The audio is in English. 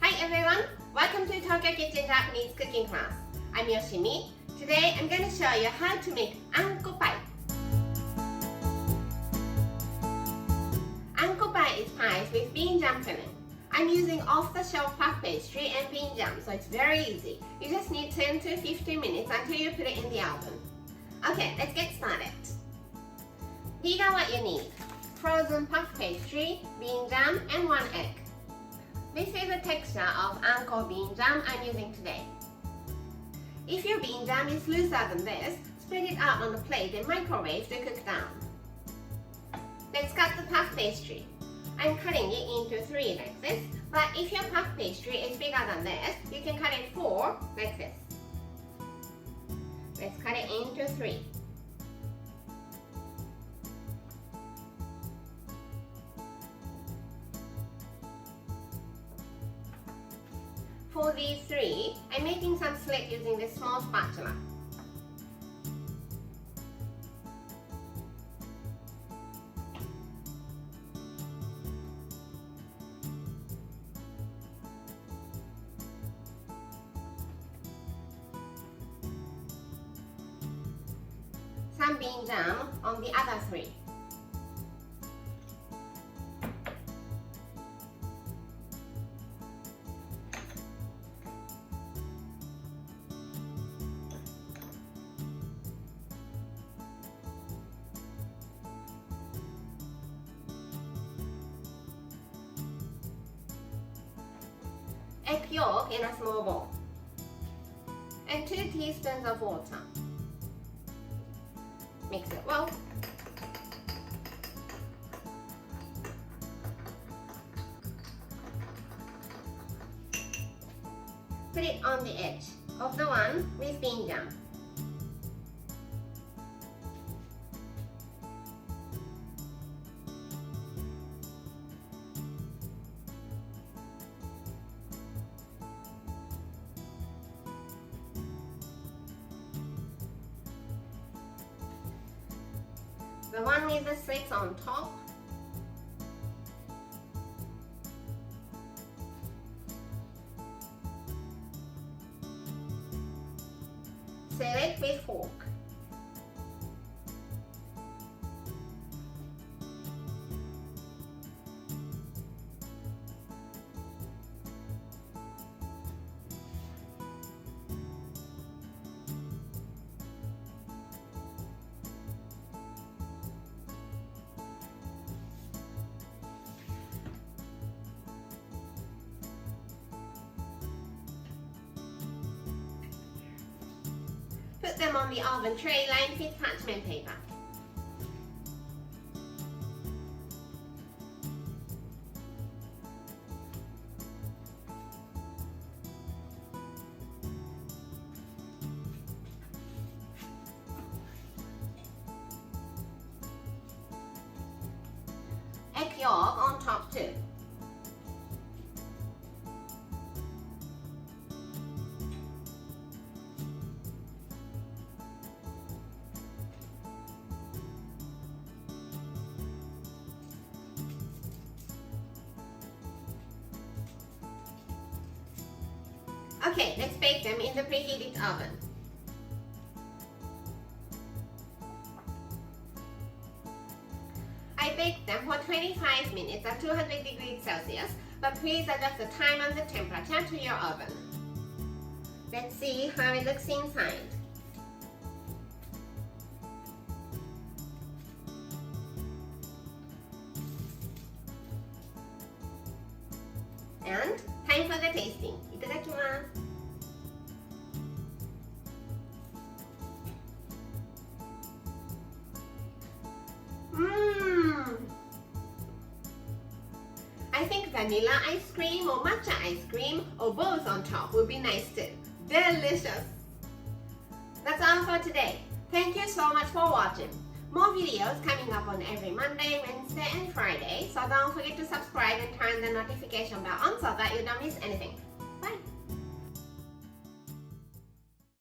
Hi everyone! Welcome to Tokyo Kitchen Japanese cooking class. I'm Yoshimi. Today I'm going to show you how to make Anko Pie. Anko Pie is pies with bean jam filling. I'm using off-the-shelf puff pastry and bean jam, so it's very easy. You just need 10 to 15 minutes until you put it in the oven. Okay, let's get started. These are what you need: frozen puff pastry, bean jam, and 1 egg. This is the texture of Anko Bean Jam I'm using today. If your bean jam is looser than this, spread it out on the plate and microwave to cook down. Let's cut the puff pastry. I'm cutting it into 3 like this, but if your puff pastry is bigger than this, you can cut it 4 like this. Let's cut it into 3. For these 3, I'm making some slit using this small spatula. Some bean jam on the other 3. Egg yolk in a small bowl, and 2 teaspoons of water. Mix it well. Put it on the edge of the one with bean jam. The one with the slits on top. Seal it with fork. Put them on the oven tray lined with parchment paper. Egg yolk on top too. Okay, let's bake them in the preheated oven. I baked them for 25 minutes at 200 degrees Celsius, but please adjust the time and the temperature to your oven. Let's see how it looks inside. And time for the tasting. いただきます。I think vanilla ice cream or matcha ice cream or both on top would be nice too. Delicious! That's all for today. Thank you so much for watching. More videos coming up on every Monday, Wednesday, and Friday, so don't forget to subscribe and turn the notification bell on so that you don't miss anything.